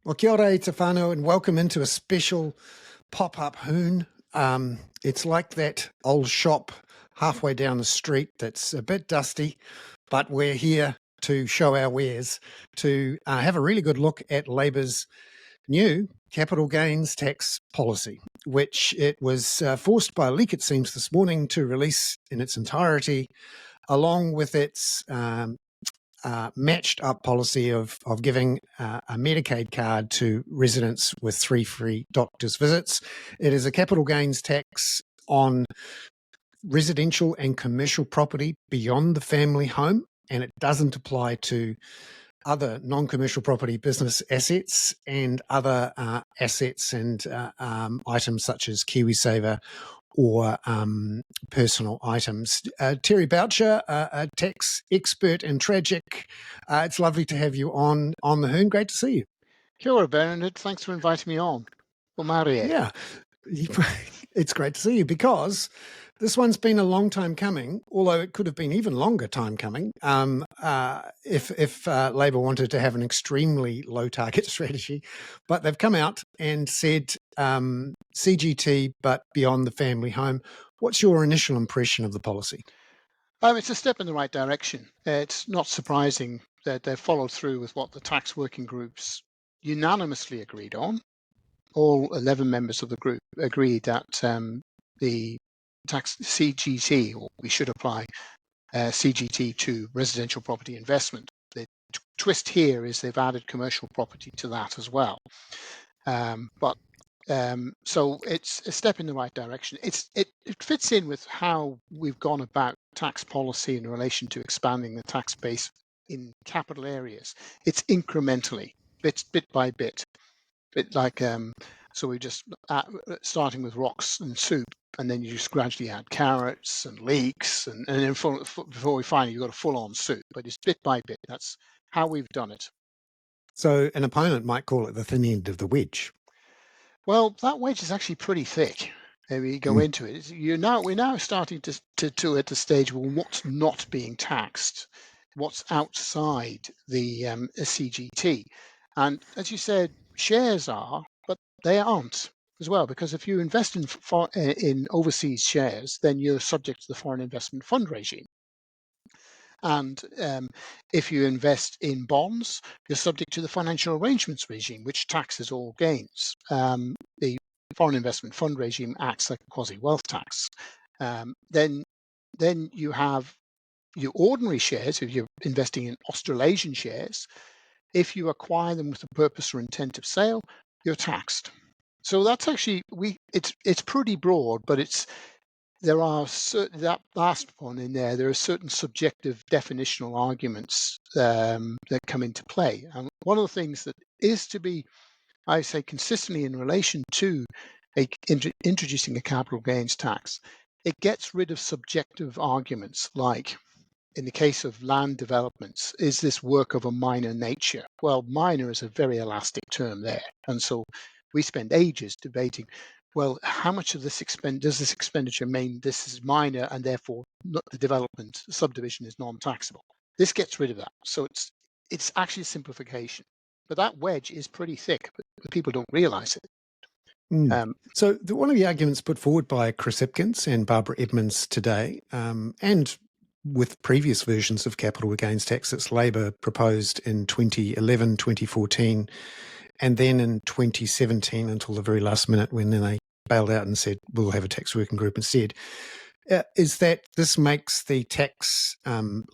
Well, kia ora te whānau, and welcome into a special pop-up Hoon. It's like that old shop halfway down the street that's a bit dusty, but we're here to show our wares, to have a really good look at Labor's new capital gains tax policy, which it was forced by a leak, it seems, this morning to release in its entirety, along with its matched up policy of giving a Medicaid card to residents with 3 free doctor's visits. It is a capital gains tax on residential and commercial property beyond the family home, and it doesn't apply to other non-commercial property business assets and other assets and items such as KiwiSaver or personal items. Terry Baucher, a tax expert and tragic. It's lovely to have you on the Hoon. Great to see you. Kia ora, Bernard. Thanks for inviting me on. Well, Marie. Yeah, it's great to see you because this one's been a long time coming, although it could have been even longer time coming if Labor wanted to have an extremely low target strategy. But they've come out and said CGT, but beyond the family home. What's your initial impression of the policy? It's a step in the right direction. It's not surprising that they've followed through with what the tax working groups unanimously agreed on. All 11 members of the group agreed that the tax CGT, or we should apply CGT to residential property investment. The twist here is they've added commercial property to that as well. So it's a step in the right direction. It fits in with how we've gone about tax policy in relation to expanding the tax base in capital areas. It's incrementally, bit by bit like so we just starting with rocks and soup, and then you just gradually add carrots and leeks, and then before we finally you've got a full-on soup. But it's bit by bit. That's how we've done it. So an opponent might call it the thin end of the wedge. Well, that wedge is actually pretty thick. We go into it. We're now starting to at the stage where what's not being taxed, what's outside the CGT, and as you said, shares are, but they aren't as well, because if you invest in overseas shares, then you're subject to the foreign investment fund regime. And if you invest in bonds, you're subject to the financial arrangements regime, which taxes all gains. The foreign investment fund regime acts like a quasi-wealth tax. Then you have your ordinary shares. If you're investing in Australasian shares, if you acquire them with the purpose or intent of sale, you're taxed. So that's actually it's pretty broad, but there are certain, that last one in there, there are certain subjective definitional arguments that come into play. And one of the things that is to be, I say, consistently in relation to introducing a capital gains tax, it gets rid of subjective arguments like, in the case of land developments, is this work of a minor nature? Well, minor is a very elastic term there. And so we spend ages debating, well, how much of this does this expenditure mean this is minor and therefore the development subdivision is non-taxable? This gets rid of that. So it's actually a simplification. But that wedge is pretty thick, but people don't realize it. So one of the arguments put forward by Chris Ipkins and Barbara Edmonds today, and with previous versions of capital gains tax that Labor proposed in 2011, 2014, and then in 2017 until the very last minute when then they bailed out and said, we'll have a tax working group instead, is that this makes the tax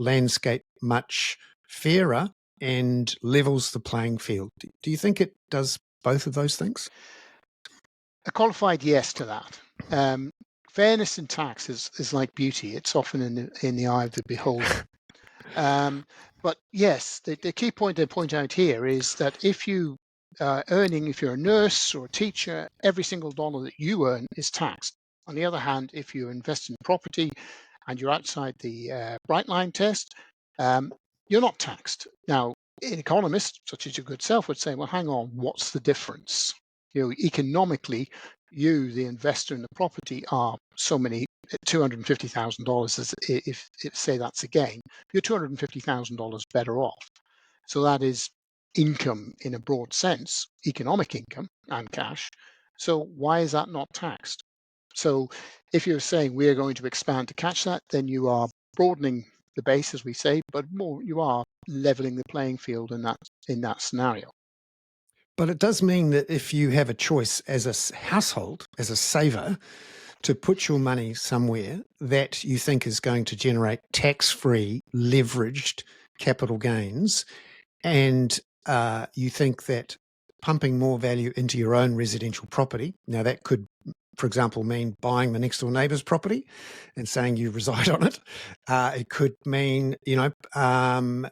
landscape much fairer and levels the playing field. Do you think it does both of those things? A qualified yes to that. Fairness in tax is like beauty. It's often in the eye of the beholder. But yes, the key point they point out here is that if you if you're a nurse or a teacher, every single dollar that you earn is taxed. On the other hand, if you invest in property and you're outside the bright line test, you're not taxed. Now, an economist such as your good self would say, well, hang on, what's the difference? Economically, you, the investor in the property, are so many $250,000. If say that's a gain, you're $250,000 better off. So that is income in a broad sense, economic income and cash. So why is that not taxed? So if you're saying we are going to expand to catch that, then you are broadening the base, as we say, but more you are leveling the playing field in that scenario. But it does mean that if you have a choice as a household, as a saver, to put your money somewhere that you think is going to generate tax-free, leveraged capital gains, and you think that pumping more value into your own residential property, now that could, for example, mean buying the next door neighbour's property and saying you reside on it. It could mean,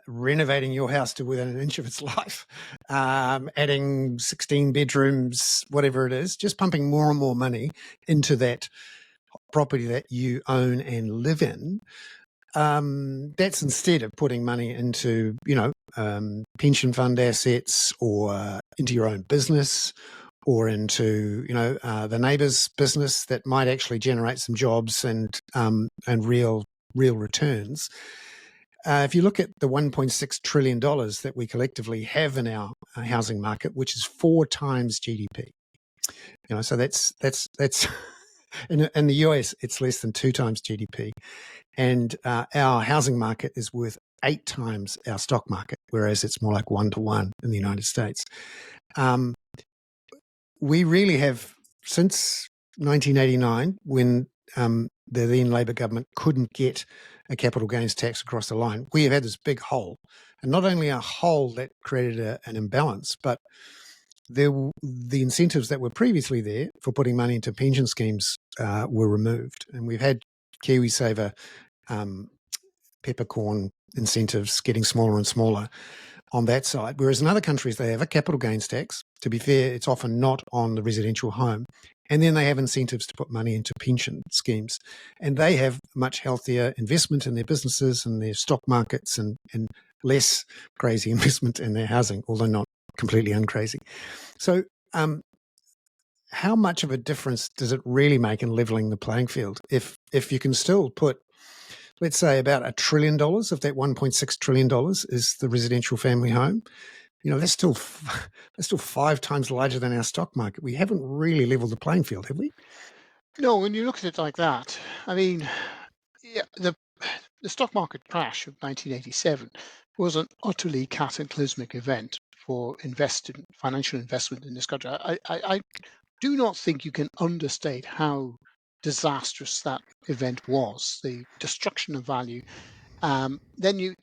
renovating your house to within an inch of its life, adding 16 bedrooms, whatever it is, just pumping more and more money into that property that you own and live in. That's instead of putting money into, pension fund assets or into your own business or into, the neighbour's business that might actually generate some jobs and real returns. If you look at the $1.6 trillion that we collectively have in our housing market, which is 4 times GDP, so that's in the US, it's less than 2 times GDP. And our housing market is worth 8 times our stock market, whereas it's more like 1 to 1 in the United States. We really have, since 1989, when the then Labor government couldn't get a capital gains tax across the line, we have had this big hole. And not only a hole that created an imbalance, but the incentives that were previously there for putting money into pension schemes were removed. And we've had KiwiSaver peppercorn incentives getting smaller and smaller on that side. Whereas in other countries, they have a capital gains tax. To be fair, it's often not on the residential home. And then they have incentives to put money into pension schemes. And they have much healthier investment in their businesses and their stock markets and less crazy investment in their housing, although not completely uncrazy. So how much of a difference does it really make in leveling the playing field if you can still put, let's say, about $1 trillion of that $1.6 trillion is the residential family home? That's still 5 times larger than our stock market. We haven't really leveled the playing field, have we? No, when you look at it like that, I mean, yeah, the stock market crash of 1987 was an utterly cataclysmic event for financial investment in this country. I do not think you can understate how disastrous that event was, the destruction of value. Then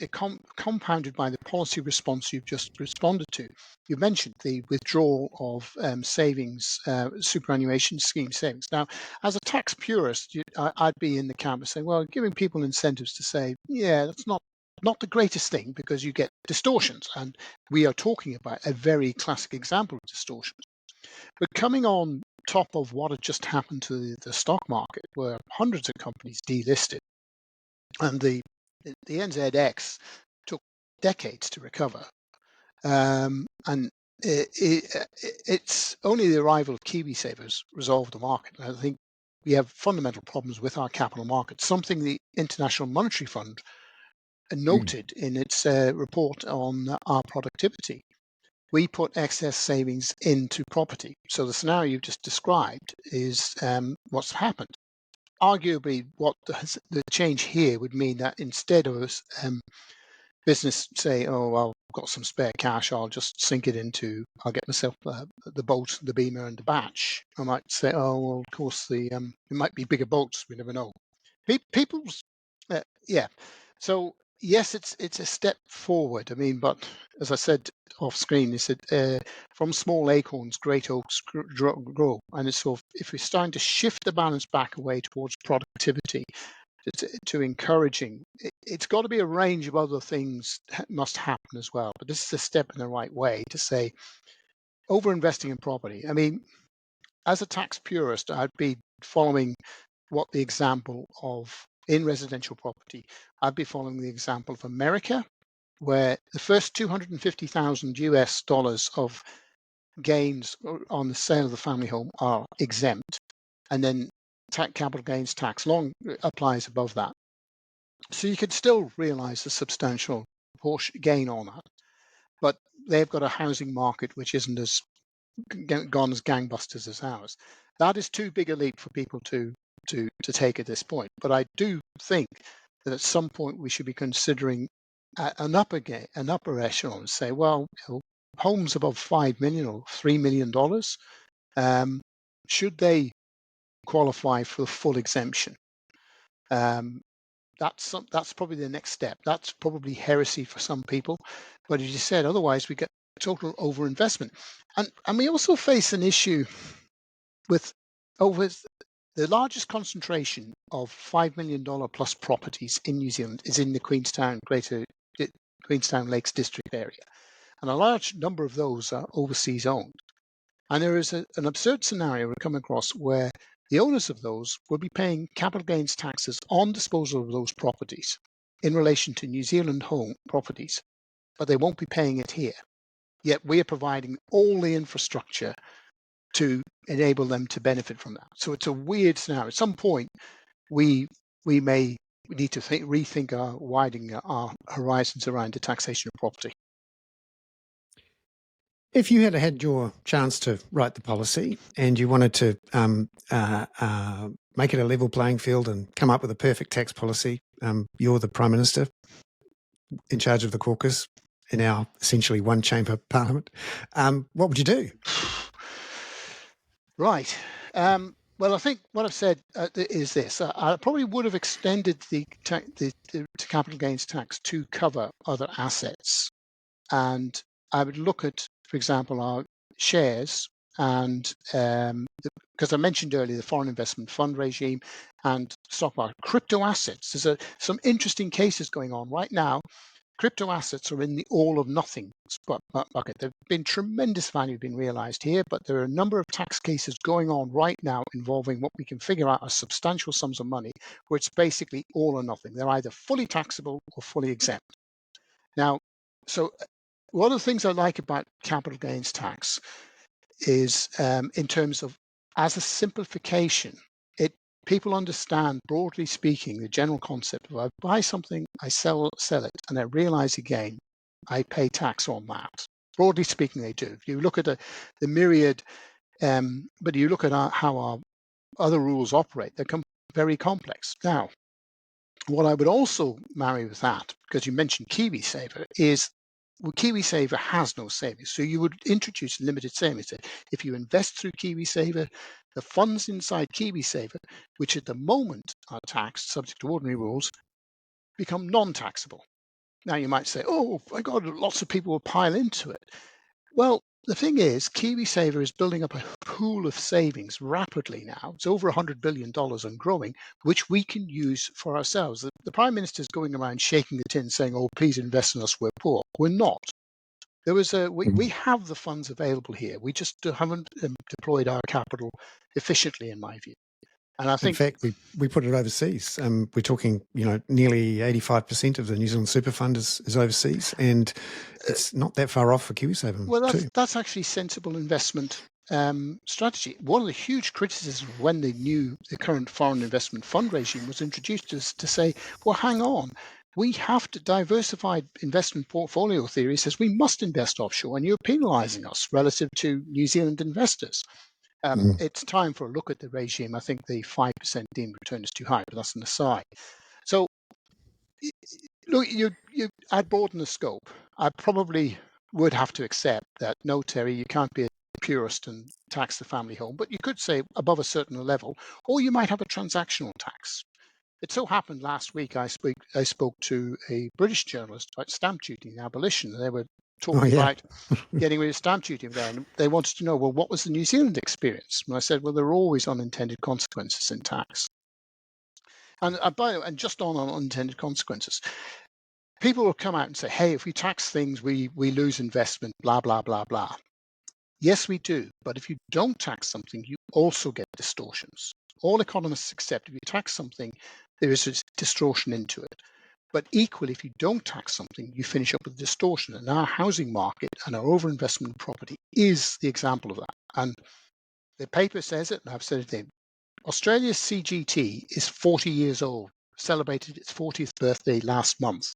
compounded by the policy response you've just responded to. You mentioned the withdrawal of savings, superannuation scheme savings. Now, as a tax purist, I'd be in the camp of saying, well, giving people incentives to say, yeah, that's not the greatest thing because you get distortions. And we are talking about a very classic example of distortions. But coming on top of what had just happened to the stock market, where hundreds of companies delisted, and the NZX took decades to recover, and it's only the arrival of KiwiSavers resolved the market. I think we have fundamental problems with our capital markets, something the International Monetary Fund noted in its report on our productivity. We put excess savings into property. So the scenario you've just described is what's happened. Arguably, what the change here would mean that instead of business say, oh, well, I've got some spare cash, I'll just sink it into, I'll get myself the boat, the beamer, and the batch. I might say, oh, well, of course, it might be bigger boats, we never know. People's, yeah. So yes, it's a step forward. I mean, but as I said off screen, you said from small acorns, great oaks grow. And it's sort of, if we're starting to shift the balance back away towards productivity, to encouraging, it's got to be a range of other things must happen as well. But this is a step in the right way to say, over investing in property. I mean, as a tax purist, I'd be following what the example of in residential property, I'd be following the example of America, where the first $250,000 US of gains on the sale of the family home are exempt, and then capital gains tax applies above that. So you could still realize a substantial gain on that. But they've got a housing market which isn't as gone as gangbusters as ours. That is too big a leap for people to take at this point. But I do think that at some point we should be considering an upper echelon and say, well, homes above $5 million or $3 million, should they qualify for the full exemption? That's probably the next step. That's probably heresy for some people, but as you said, otherwise we get total overinvestment, and we also face an issue with the largest concentration of $5 million plus properties in New Zealand is in the Greater Queenstown Lakes District area, and a large number of those are overseas owned. And there is an absurd scenario we're coming across where the owners of those will be paying capital gains taxes on disposal of those properties in relation to New Zealand home properties, but they won't be paying it here. Yet we are providing all the infrastructure to enable them to benefit from that. So it's a weird scenario. At some point, we may need to rethink widening our horizons around the taxation of property. If you had your chance to write the policy and you wanted to make it a level playing field and come up with a perfect tax policy, you're the Prime Minister in charge of the caucus in our essentially one-chamber parliament. What would you do? Right. Well, I think what I've said is this. I probably would have extended the capital gains tax to cover other assets. And I would look at, for example, our shares and because I mentioned earlier the foreign investment fund regime and stock market. Crypto assets. There's some interesting cases going on right now. Crypto assets are in the all or nothing bucket. There have been tremendous value being realized here, but there are a number of tax cases going on right now involving what we can figure out as substantial sums of money, where it's basically all or nothing. They're either fully taxable or fully exempt. Now, so one of the things I like about capital gains tax is in terms of as a simplification, people understand, broadly speaking, the general concept of I buy something, I sell it, and I realize again, I pay tax on that. Broadly speaking, they do. If you look at the myriad, but you look at how our other rules operate, they become very complex. Now, what I would also marry with that, because you mentioned KiwiSaver, is KiwiSaver has no savings. So you would introduce limited savings. If you invest through KiwiSaver, the funds inside KiwiSaver, which at the moment are taxed subject to ordinary rules, become non-taxable. Now you might say, oh my God, lots of people will pile into it. Well, the thing is, KiwiSaver is building up a pool of savings rapidly now. It's over $100 billion and growing, which we can use for ourselves. The Prime Minister is going around shaking the tin saying, oh, please invest in us, we're poor. We're not. We have the funds available here. We just haven't deployed our capital efficiently, in my view. And I think, in fact, we put it overseas. We're talking, nearly 85% of the New Zealand super fund is overseas, and it's not that far off for KiwiSaver. Well, that's actually sensible investment strategy. One of the huge criticisms when the current foreign investment fund regime was introduced is to say, well, hang on. We have to diversify investment portfolio theory says we must invest offshore, and you're penalizing us relative to New Zealand investors. It's time for a look at the regime. I think the 5% deemed return is too high, but that's an aside. So, look, I'd broaden the scope. I probably would have to accept that, no, Terry, you can't be a purist and tax the family home, but you could say above a certain level, or you might have a transactional tax. It so happened last week I spoke to a British journalist about stamp duty and abolition. They were talking about getting rid of stamp duty there, and they wanted to know, well, what was the New Zealand experience? And I said, well, there are always unintended consequences in tax. And just on unintended consequences, people will come out and say, hey, if we tax things, we lose investment, blah, blah, blah, blah. Yes, we do. But if you don't tax something, you also get distortions. All economists accept if you tax something, there is a distortion into it. But equally, if you don't tax something, you finish up with distortion. And our housing market and our overinvestment in property is the example of that. And the paper says it, and I've said it again. Australia's CGT is 40 years old, celebrated its 40th birthday last month.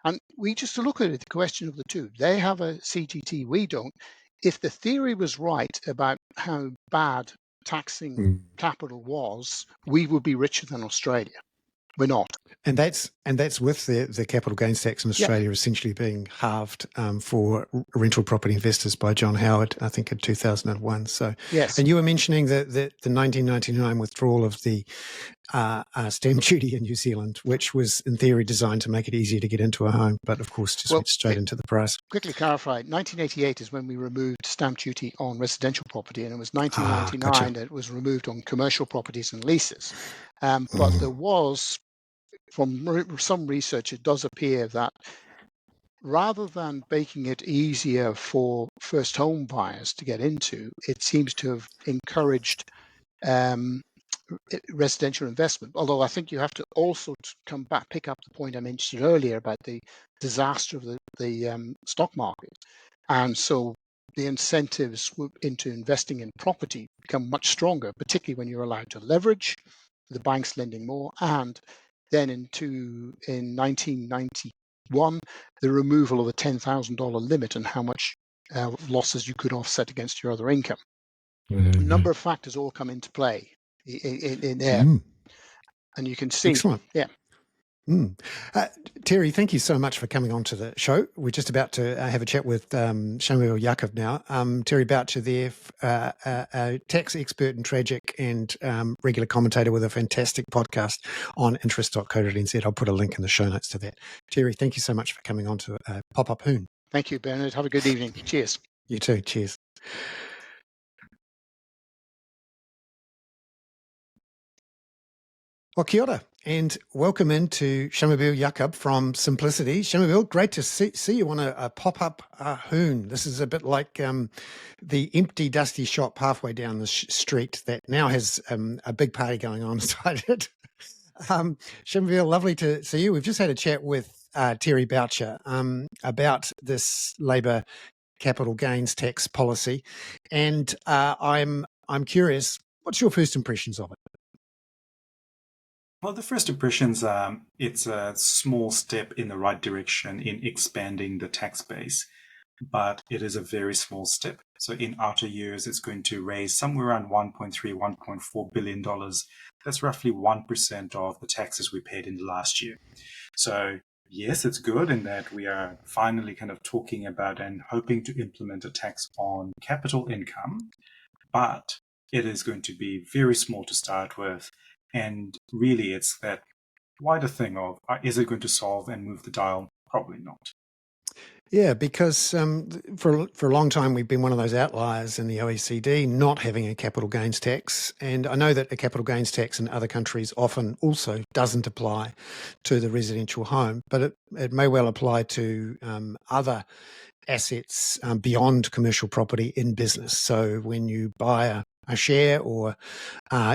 And we just to look at it, the question of the two. They have a CGT, we don't. If the theory was right about how bad taxing capital was, we would be richer than Australia. We're not. And that's with the capital gains tax in Australia essentially being halved for rental property investors by John Howard, I think in 2001. So, yes. And you were mentioning the 1999 withdrawal of the stamp duty in New Zealand, which was in theory designed to make it easier to get into a home, but of course just went straight into the price. Quickly clarify, 1988 is when we removed stamp duty on residential property, and it was 1999 that it was removed on commercial properties and leases. But there was, from some research, it does appear that rather than making it easier for first home buyers to get into, it seems to have encouraged residential investment. Although I think you have to also come back, pick up the point I mentioned earlier about the disaster of the stock market. And so the incentives into investing in property become much stronger, particularly when you're allowed to leverage, the banks lending more, and then in 1991, the removal of a $10,000 limit on how much losses you could offset against your other income. A number of factors all come into play in there, and you can see. Excellent. Yeah. Terry, thank you so much for coming on to the show. We're just about to have a chat with Shamubeel Eaqub now. Terry Baucher there, a tax expert and tragic and regular commentator with a fantastic podcast on interest.co.nz. I'll put a link in the show notes to that. Terry, thank you so much for coming on to Pop-Up Hoon. Thank you, Bernard. Have a good evening. Cheers. You too. Cheers. Well, kia ora, and welcome into Shamubeel Eaqub from Simplicity. Shamubeel, great to see you on a pop-up Hoon. This is a bit like the empty, dusty shop halfway down the street that now has a big party going on inside it. Shamubeel, lovely to see you. We've just had a chat with Terry Baucher about this Labor capital gains tax policy, and I'm curious, what's your first impressions of it? Well, the first impressions, it's a small step in the right direction in expanding the tax base, but it is a very small step. So in outer years, it's going to raise somewhere around $1.3, $1.4 billion. That's roughly 1% of the taxes we paid in the last year. So yes, it's good in that we are finally kind of talking about and hoping to implement a tax on capital income, but it is going to be very small to start with. And really, it's that wider thing of, is it going to solve and move the dial? Probably not. Yeah, because for a long time, we've been one of those outliers in the OECD not having a capital gains tax. And I know that a capital gains tax in other countries often also doesn't apply to the residential home, but it may well apply to other assets beyond commercial property in business. So when you buy a share or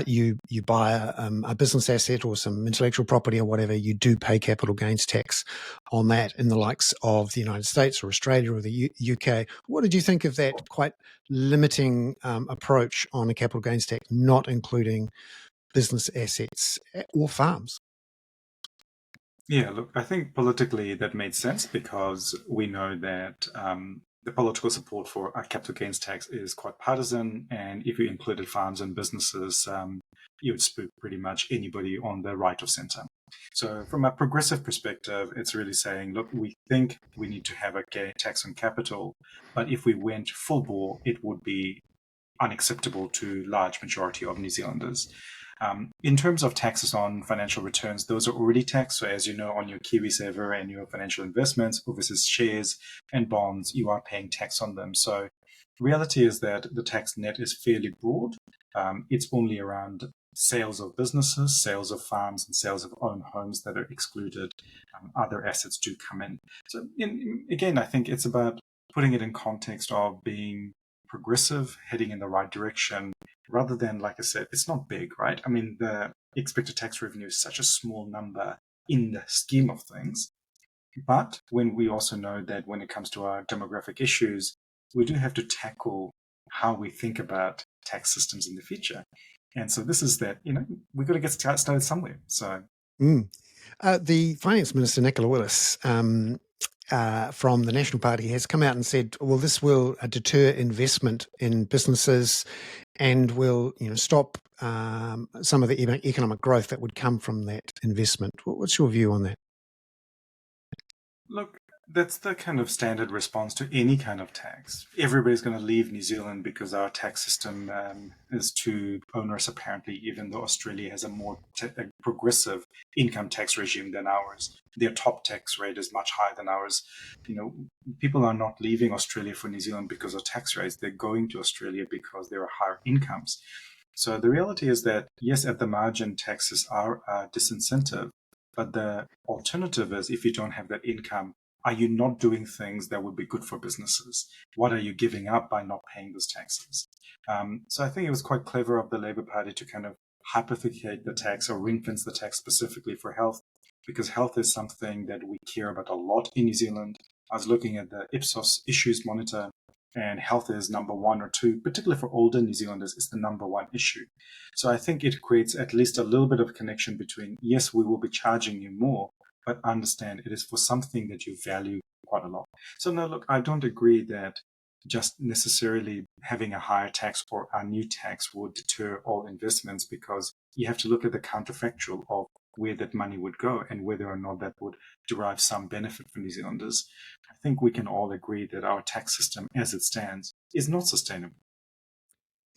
you buy a business asset or some intellectual property or whatever, you do pay capital gains tax on that in the likes of the United States or Australia or the UK. What did you think of that quite limiting approach on a capital gains tax, not including business assets or farms? Yeah, look, I think politically that made sense because we know that the political support for a capital gains tax is quite partisan, and if you included farms and businesses, you would spook pretty much anybody on the right of center. So from a progressive perspective, it's really saying, look, we think we need to have a tax on capital, but if we went full bore, it would be unacceptable to large majority of New Zealanders. In terms of taxes on financial returns, those are already taxed. So as you know, on your KiwiSaver and your financial investments, overseas shares and bonds, you are paying tax on them. So the reality is that the tax net is fairly broad. It's only around sales of businesses, sales of farms, and sales of own homes that are excluded. Other assets do come in. So again, I think it's about putting it in context of being progressive, heading in the right direction, rather than, like I said, it's not big, right? I mean, the expected tax revenue is such a small number in the scheme of things. But when we also know that when it comes to our demographic issues, we do have to tackle how we think about tax systems in the future. And so this is that, we've got to get started somewhere. So The Finance Minister, Nicola Willis, from the National Party has come out and said, well, this will deter investment in businesses and will stop some of the economic growth that would come from that investment. What's your view on that? Look, that's the kind of standard response to any kind of tax. Everybody's going to leave New Zealand because our tax system is too onerous, apparently, even though Australia has a more progressive income tax regime than ours. Their top tax rate is much higher than ours. People are not leaving Australia for New Zealand because of tax rates. They're going to Australia because there are higher incomes. So the reality is that, yes, at the margin, taxes are a disincentive. But the alternative is, if you don't have that income, are you not doing things that would be good for businesses? What are you giving up by not paying those taxes? So I think it was quite clever of the Labour Party to kind of hypothecate the tax or ring-fence the tax specifically for health, because health is something that we care about a lot in New Zealand. I was looking at the Ipsos Issues Monitor, and health is number 1 or 2, particularly for older New Zealanders, is the number 1 issue. So I think it creates at least a little bit of connection between, yes, we will be charging you more, but understand it is for something that you value quite a lot. So no, look, I don't agree that just necessarily having a higher tax or a new tax would deter all investments, because you have to look at the counterfactual of where that money would go and whether or not that would derive some benefit for New Zealanders. I think we can all agree that our tax system as it stands is not sustainable.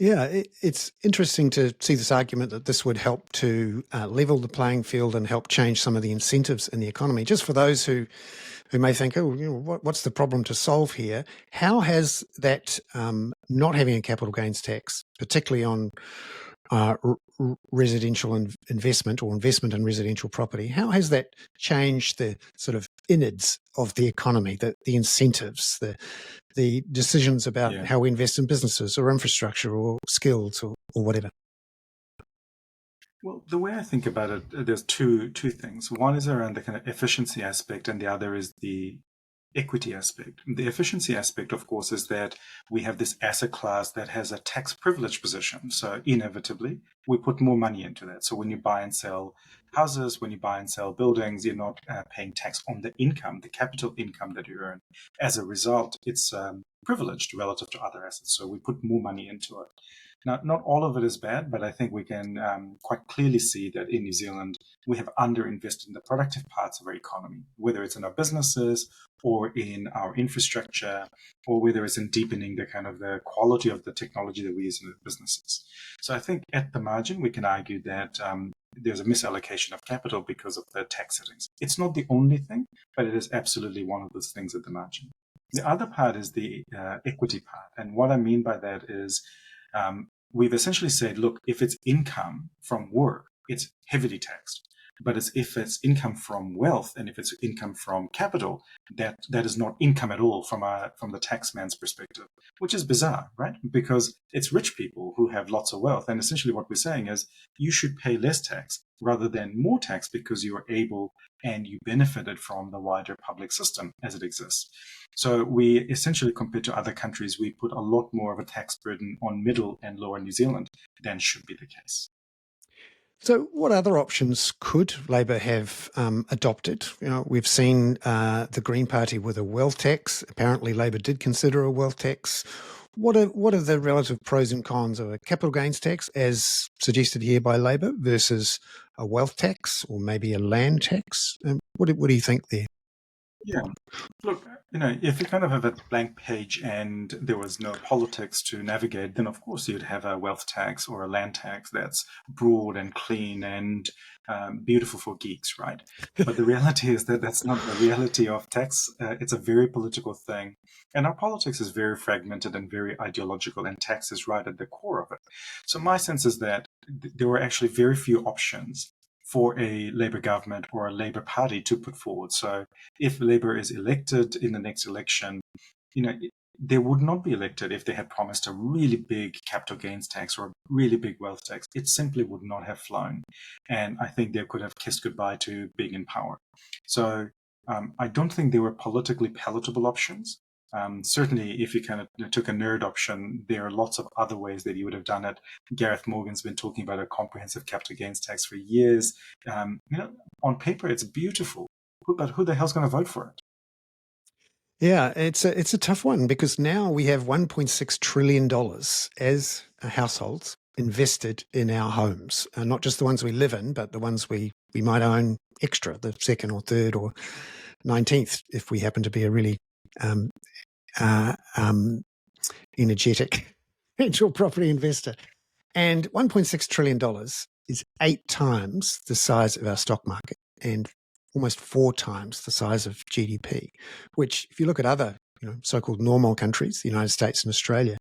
Yeah, it's interesting to see this argument that this would help to level the playing field and help change some of the incentives in the economy. Just for those who may think, what's the problem to solve here? How has that not having a capital gains tax, particularly on residential investment or investment in residential property, how has that changed the sort of innards of the economy, the incentives, the decisions about how we invest in businesses or infrastructure or skills or whatever? Well, the way I think about it, there's two things. One is around the kind of efficiency aspect, and the other is the equity aspect. The efficiency aspect, of course, is that we have this asset class that has a tax privileged position. So inevitably, we put more money into that. So when you buy and sell houses, when you buy and sell buildings, you're not paying tax on the income, the capital income that you earn. As a result, it's privileged relative to other assets. So we put more money into it. Now, not all of it is bad, but I think we can quite clearly see that in New Zealand, we have underinvested in the productive parts of our economy, whether it's in our businesses or in our infrastructure, or whether it's in deepening the kind of the quality of the technology that we use in the businesses. So I think at the margin, we can argue that there's a misallocation of capital because of the tax settings. It's not the only thing, but it is absolutely one of those things at the margin. The other part is the equity part. And what I mean by that is, we've essentially said, look, if it's income from work, it's heavily taxed. But if it's income from wealth and if it's income from capital, that is not income at all from the taxman's perspective, which is bizarre, right? Because it's rich people who have lots of wealth. And essentially what we're saying is you should pay less tax rather than more tax because you are able and you benefited from the wider public system as it exists. So we essentially, compared to other countries, we put a lot more of a tax burden on middle and lower New Zealand than should be the case. So what other options could Labor have adopted? We've seen the Green Party with a wealth tax. Apparently Labor did consider a wealth tax. What are the relative pros and cons of a capital gains tax, as suggested here by Labor, versus a wealth tax or maybe a land tax? What do you think there? Yeah, look, if you kind of have a blank page and there was no politics to navigate, then of course you'd have a wealth tax or a land tax that's broad and clean and beautiful for geeks, right? But the reality is that that's not the reality of tax. It's a very political thing. And our politics is very fragmented and very ideological, and tax is right at the core of it. So my sense is that there were actually very few options for a Labour government or a Labour Party to put forward. So if Labour is elected in the next election, they would not be elected if they had promised a really big capital gains tax or a really big wealth tax. It simply would not have flown. And I think they could have kissed goodbye to being in power. So I don't think they were politically palatable options. Certainly, if you kind of took a nerd option, there are lots of other ways that you would have done it. Gareth Morgan's been talking about a comprehensive capital gains tax for years. On paper, it's beautiful, but who the hell's going to vote for it? Yeah, it's a tough one because now we have $1.6 trillion as households invested in our homes, not just the ones we live in, but the ones we might own extra, the second or third or 19th, if we happen to be a really energetic venture property investor. And $1.6 trillion is 8 times the size of our stock market and almost 4 times the size of GDP, which if you look at other so-called normal countries, the United States and Australia,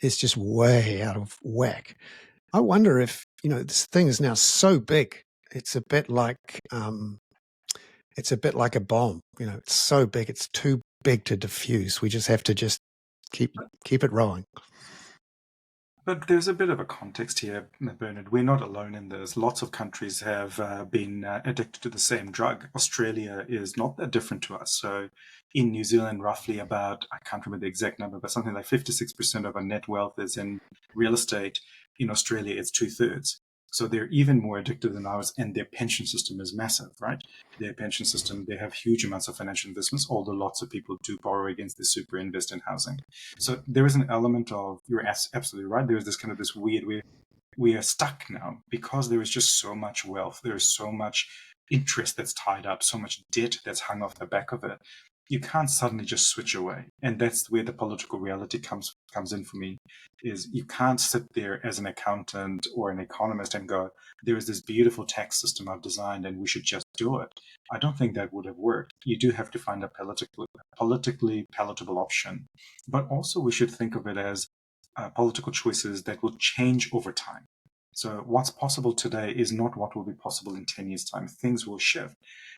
is just way out of whack. I wonder if, this thing is now so big, it's a bit like a bomb. It's so big, it's too big to diffuse. We just have to just keep it rolling. But there's a bit of a context here, Bernard. We're not alone in this. Lots of countries have been addicted to the same drug. Australia is not that different to us. So in New Zealand, roughly about, I can't remember the exact number, but something like 56% of our net wealth is in real estate. In Australia, it's 2/3. So they're even more addicted than ours, and their pension system is massive, right? Their pension system, they have huge amounts of financial investments, although lots of people do borrow against the super invest in housing. So there is an element of, you're absolutely right, there is this kind of this weird, we are stuck now because there is just so much wealth, there is so much interest that's tied up, so much debt that's hung off the back of it. You can't suddenly just switch away. And that's where the political reality comes in for me, is you can't sit there as an accountant or an economist and go, there is this beautiful tax system I've designed and we should just do it. I don't think that would have worked. You do have to find a politically palatable option. But also we should think of it as political choices that will change over time. So what's possible today is not what will be possible in 10 years' time. Things will shift.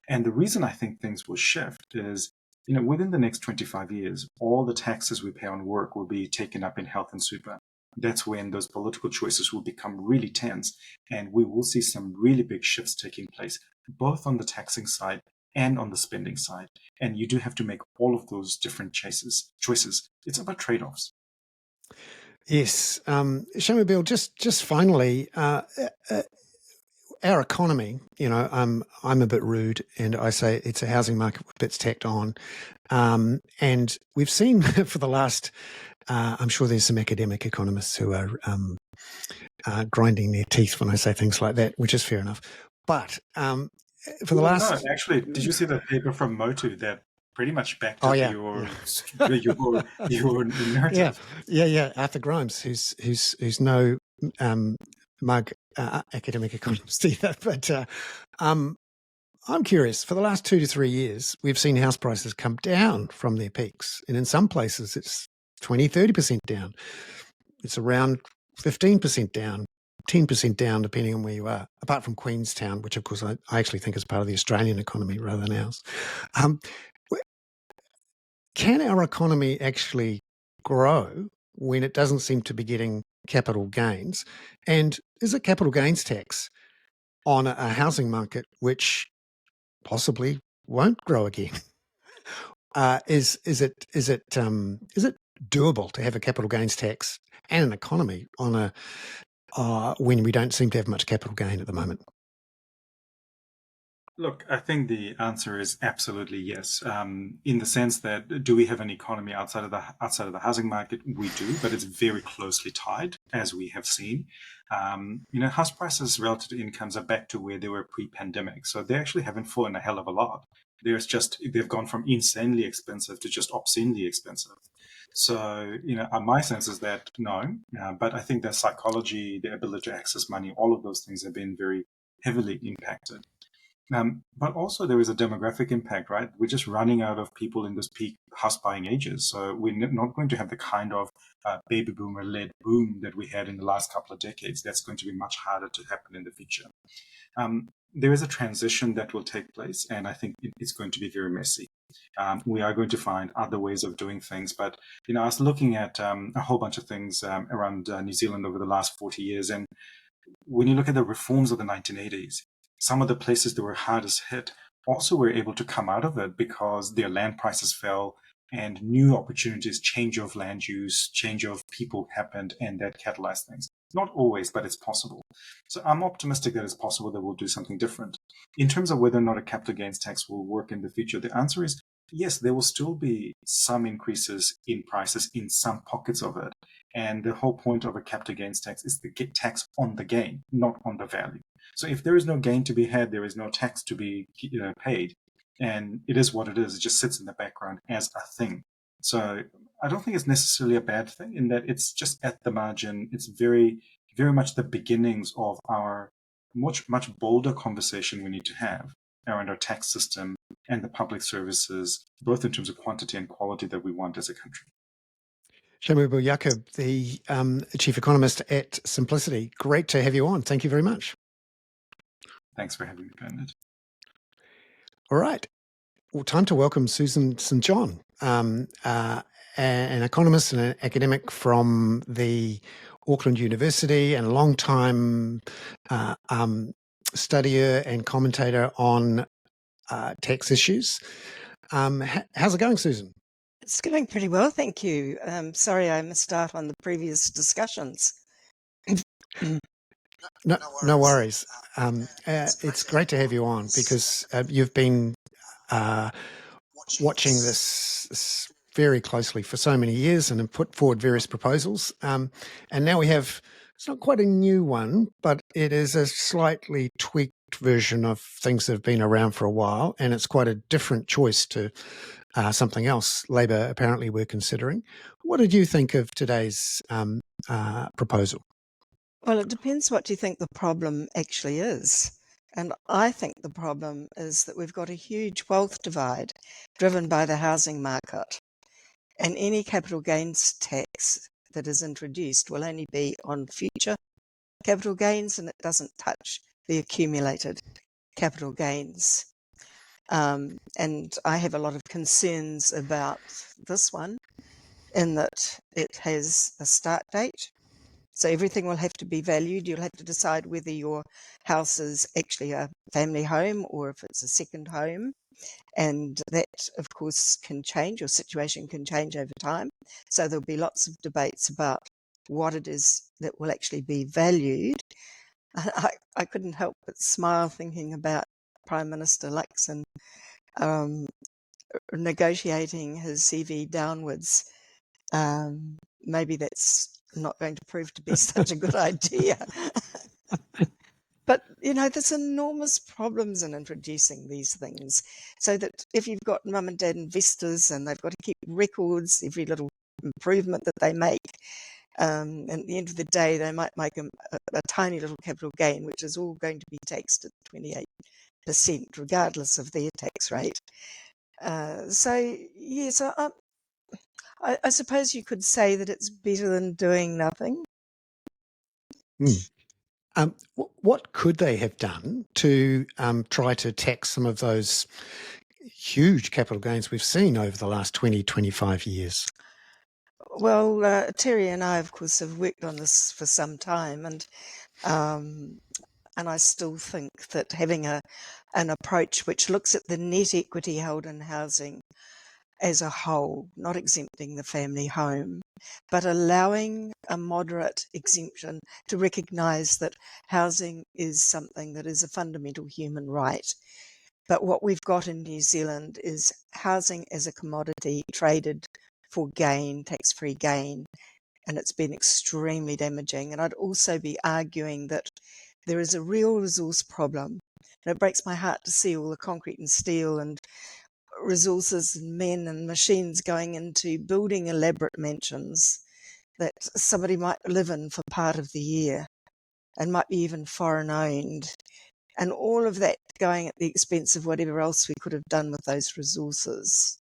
And the reason I think things will shift is, within the next 25 years, all the taxes we pay on work will be taken up in health and super. That's when those political choices will become really tense, and we will see some really big shifts taking place, both on the taxing side and on the spending side. And you do have to make all of those different choices. It's about trade-offs. Yes. Shamubeel, just finally, our economy, I'm a bit rude and I say it's a housing market with bits tacked on. And we've seen for the last, I'm sure there's some academic economists who are grinding their teeth when I say things like that, which is fair enough. But for the last... No, actually, did you see the paper from Motu that pretty much backed up your narrative? Yeah. Arthur Grimes, who's no mug academic economist either. But I'm curious, for the last 2 to 3 years, we've seen house prices come down from their peaks. And in some places, it's 20, 30% down. It's around 15% down, 10% down, depending on where you are, apart from Queenstown, which, of course, I actually think is part of the Australian economy rather than ours. Can our economy actually grow when it doesn't seem to be getting capital gains? And is a capital gains tax on a housing market which possibly won't grow again? Is it doable to have a capital gains tax and an economy on when we don't seem to have much capital gain at the moment? Look, I think the answer is absolutely yes. In the sense that, do we have an economy outside of the housing market? We do, but it's very closely tied, as we have seen. House prices relative to incomes are back to where they were pre-pandemic, so they actually haven't fallen a hell of a lot. They've gone from insanely expensive to just obscenely expensive. So, my sense is that no, but I think that psychology, the ability to access money, all of those things have been very heavily impacted. But also there is a demographic impact, right? We're just running out of people in this peak house buying ages. So we're not going to have the kind of baby boomer led boom that we had in the last couple of decades. That's going to be much harder to happen in the future. There is a transition that will take place, and I think it's going to be very messy. We are going to find other ways of doing things. But, I was looking at a whole bunch of things around New Zealand over the last 40 years. And when you look at the reforms of the 1980s, some of the places that were hardest hit also were able to come out of it because their land prices fell and new opportunities, change of land use, change of people happened, and that catalyzed things. Not always, but it's possible. So I'm optimistic that it's possible that we'll do something different. In terms of whether or not a capital gains tax will work in the future, the answer is yes, there will still be some increases in prices in some pockets of it. And the whole point of a capital gains tax is to get tax on the gain, not on the value. So if there is no gain to be had, there is no tax to be paid. And it is what it is. It just sits in the background as a thing. So I don't think it's necessarily a bad thing in that it's just at the margin. It's very, very much the beginnings of our much, much bolder conversation we need to have around our tax system and the public services, both in terms of quantity and quality that we want as a country. Shamubeel Eaqub, the Chief Economist at Simplicity. Great to have you on. Thank you very much. Thanks for having me, Bernard. All right. Well, time to welcome Susan St. John, an economist and an academic from the Auckland University and a long-time studier and commentator on tax issues. How's it going, Susan? It's going pretty well, thank you. Sorry I missed out on the previous discussions. No worries. It's great to have you on because you've been watching this very closely for so many years and have put forward various proposals. And now we have, it's not quite a new one, but it is a slightly tweaked version of things that have been around for a while. And it's quite a different choice to something else Labor apparently were considering. What did you think of today's proposal? Well, it depends what you think the problem actually is. And I think the problem is that we've got a huge wealth divide driven by the housing market. And any capital gains tax that is introduced will only be on future capital gains, and it doesn't touch the accumulated capital gains. And I have a lot of concerns about this one in that it has a start date. So everything will have to be valued. You'll have to decide whether your house is actually a family home or if it's a second home. And that, of course, can change. Your situation can change over time. So there'll be lots of debates about what it is that will actually be valued. I couldn't help but smile thinking about Prime Minister Luxon negotiating his CV downwards. Maybe that's not going to prove to be such a good idea. But, there's enormous problems in introducing these things, so that if you've got mum and dad investors and they've got to keep records, every little improvement that they make, and at the end of the day, they might make a tiny little capital gain, which is all going to be taxed at 28%, regardless of their tax rate. So, yes, I suppose you could say that it's better than doing nothing. What could they have done to try to tax some of those huge capital gains we've seen over the last 20, 25 years? Well, Terry and I, of course, have worked on this for some time, and I still think that having an approach which looks at the net equity held in housing as a whole, not exempting the family home, but allowing a moderate exemption to recognise that housing is something that is a fundamental human right. But what we've got in New Zealand is housing as a commodity traded for gain, tax-free gain, and it's been extremely damaging. And I'd also be arguing that there is a real resource problem. And it breaks my heart to see all the concrete and steel and resources and men and machines going into building elaborate mansions that somebody might live in for part of the year and might be even foreign owned, and all of that going at the expense of whatever else we could have done with those resources.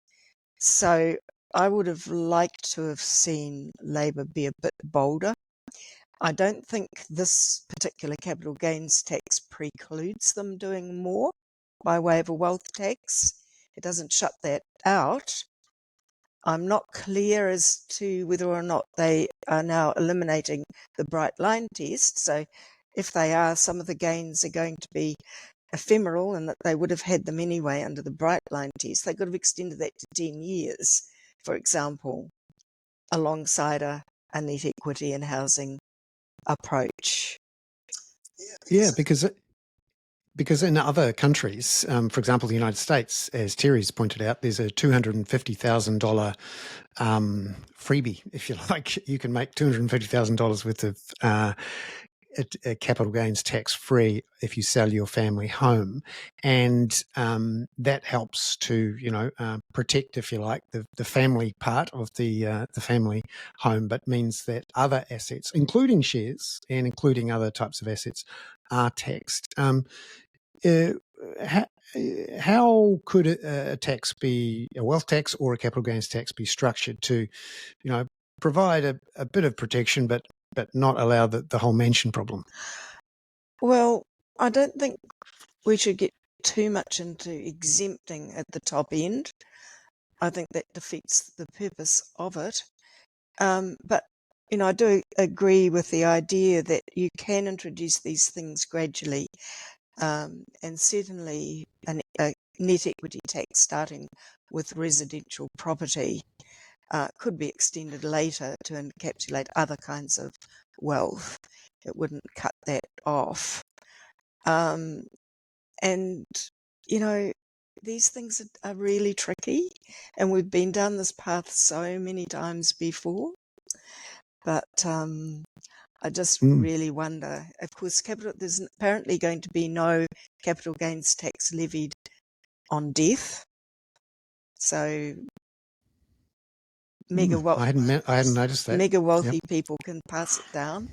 So I would have liked to have seen Labor be a bit bolder. I don't think this particular capital gains tax precludes them doing more by way of a wealth tax. It doesn't shut that out. I'm not clear as to whether or not they are now eliminating the bright line test. So if they are, some of the gains are going to be ephemeral and that they would have had them anyway under the bright line test. They could have extended that to 10 years, for example, alongside a net equity and housing approach. Yeah, because because in other countries, for example, the United States, as Terry's pointed out, there's a $250,000 freebie, if you like. You can make $250,000 worth of capital gains tax free if you sell your family home, and that helps to protect, if you like, the family part of the family home, but means that other assets, including shares and including other types of assets, are taxed. How could a tax be, a wealth tax or a capital gains tax, be structured to, provide a bit of protection, but not allow the whole mansion problem? Well, I don't think we should get too much into exempting at the top end. I think that defeats the purpose of it. But I do agree with the idea that you can introduce these things gradually, and certainly a net equity tax starting with residential property could be extended later to encapsulate other kinds of wealth. It wouldn't cut that off. And, these things are really tricky, and we've been down this path so many times before. But I just really wonder. Of course, there's apparently going to be no capital gains tax levied on death. So I hadn't noticed that. Mega wealthy people can pass it down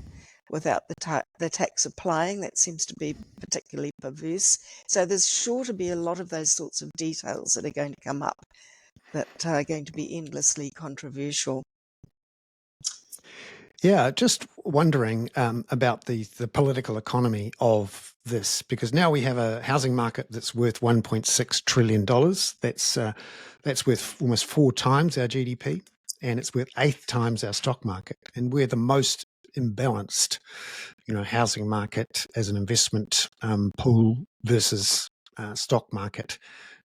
without the tax applying. That seems to be particularly perverse. So there's sure to be a lot of those sorts of details that are going to come up that are going to be endlessly controversial. Yeah, just wondering about the political economy of this, because now we have a housing market that's worth $1.6 trillion. That's worth almost 4 times our GDP, and it's worth 8 times our stock market. And we're the most imbalanced, housing market as an investment pool versus stock market,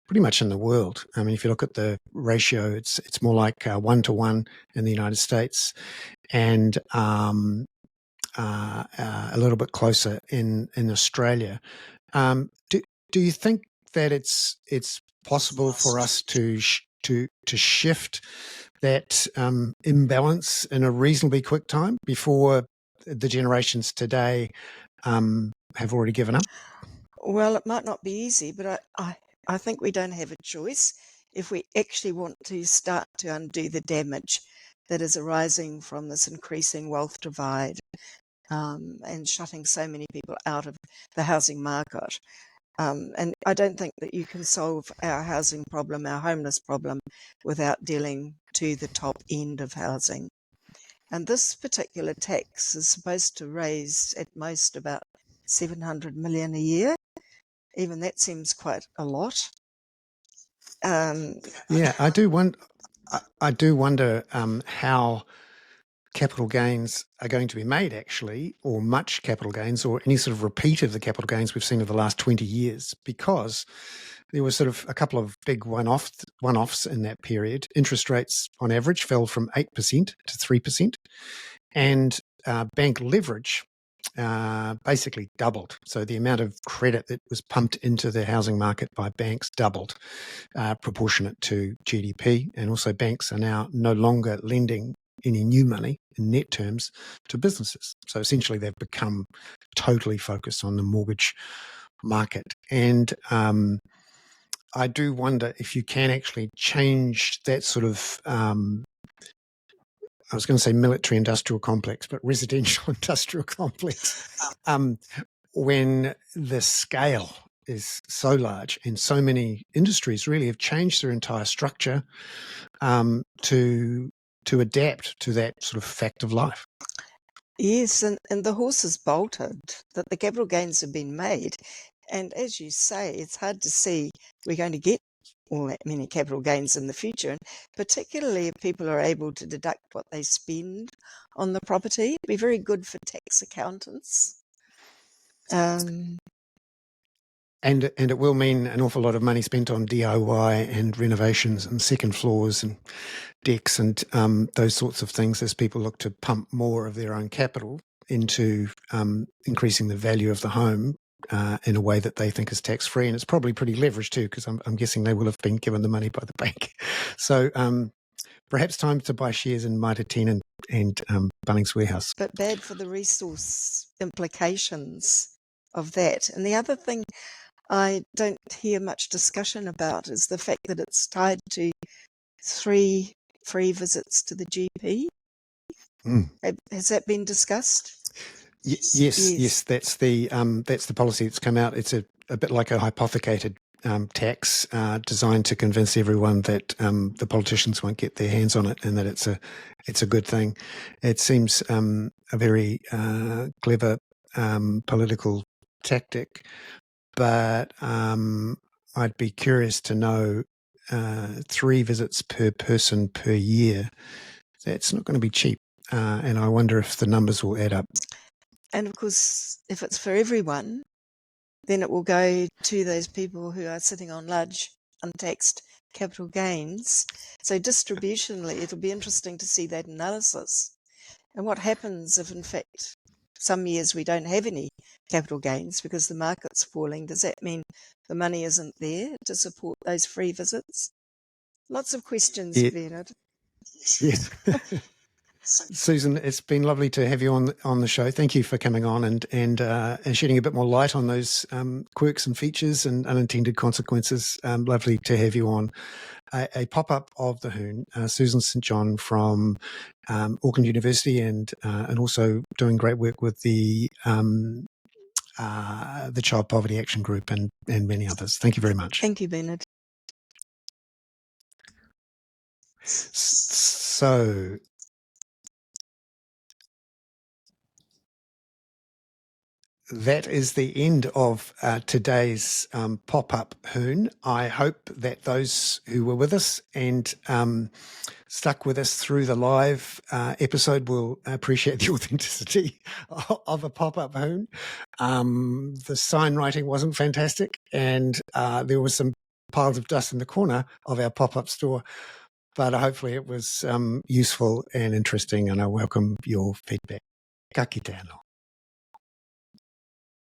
pretty much in the world. I mean, if you look at the ratio, it's more like 1 to 1 in the United States, and a little bit closer in Australia. Do you think that it's possible for us to shift that imbalance in a reasonably quick time before the generations today have already given up? Well, it might not be easy, but I think we don't have a choice if we actually want to start to undo the damage that is arising from this increasing wealth divide and shutting so many people out of the housing market. And I don't think that you can solve our housing problem, our homeless problem, without dealing to the top end of housing. And this particular tax is supposed to raise at most about $700 million a year. Even that seems quite a lot. Yeah, I do wonder how capital gains are going to be made, actually, or much capital gains, or any sort of repeat of the capital gains we've seen over the last 20 years, because there was sort of a couple of big one-offs in that period. Interest rates, on average, fell from 8% to 3%, and bank leverage basically doubled. So the amount of credit that was pumped into the housing market by banks doubled, proportionate to GDP. And also banks are now no longer lending any new money in net terms to businesses. So essentially they've become totally focused on the mortgage market. And I do wonder if you can actually change that sort of I was going to say military-industrial complex, but residential-industrial complex, when the scale is so large and so many industries really have changed their entire structure to adapt to that sort of fact of life. Yes, and the horse has bolted, that the capital gains have been made. And as you say, it's hard to see we're going to get all that many capital gains in the future, and particularly if people are able to deduct what they spend on the property. It'd be very good for tax accountants. And it will mean an awful lot of money spent on DIY and renovations and second floors and decks and those sorts of things as people look to pump more of their own capital into increasing the value of the home in a way that they think is tax-free. And it's probably pretty leveraged too, because I'm guessing they will have been given the money by the bank. So perhaps time to buy shares in Mitre 10 and Bunnings Warehouse. But bad for the resource implications of that. And the other thing I don't hear much discussion about is the fact that it's tied to 3 free visits to the GP. Has that been discussed? Yes. That's the policy that's come out. It's a bit like a hypothecated tax designed to convince everyone that the politicians won't get their hands on it and that it's a good thing. It seems a very clever political tactic, but I'd be curious to know 3 visits per person per year. That's not going to be cheap, and I wonder if the numbers will add up. And of course, if it's for everyone, then it will go to those people who are sitting on large untaxed capital gains. So distributionally, it'll be interesting to see that analysis. And what happens if, in fact, some years we don't have any capital gains because the market's falling? Does that mean the money isn't there to support those free visits? Lots of questions, Bernard. Yes. Susan, it's been lovely to have you on the show. Thank you for coming on and shedding a bit more light on those quirks and features and unintended consequences. Lovely to have you on. A pop-up of the Hoon, Susan St. John from Auckland University and also doing great work with the Child Poverty Action Group and many others. Thank you very much. Thank you, Bernard. So that is the end of today's pop-up Hoon. I hope that those who were with us and stuck with us through the live episode will appreciate the authenticity of a pop-up Hoon. The sign writing wasn't fantastic, and there was some piles of dust in the corner of our pop-up store, but hopefully it was useful and interesting, and I welcome your feedback. Ka kite anō.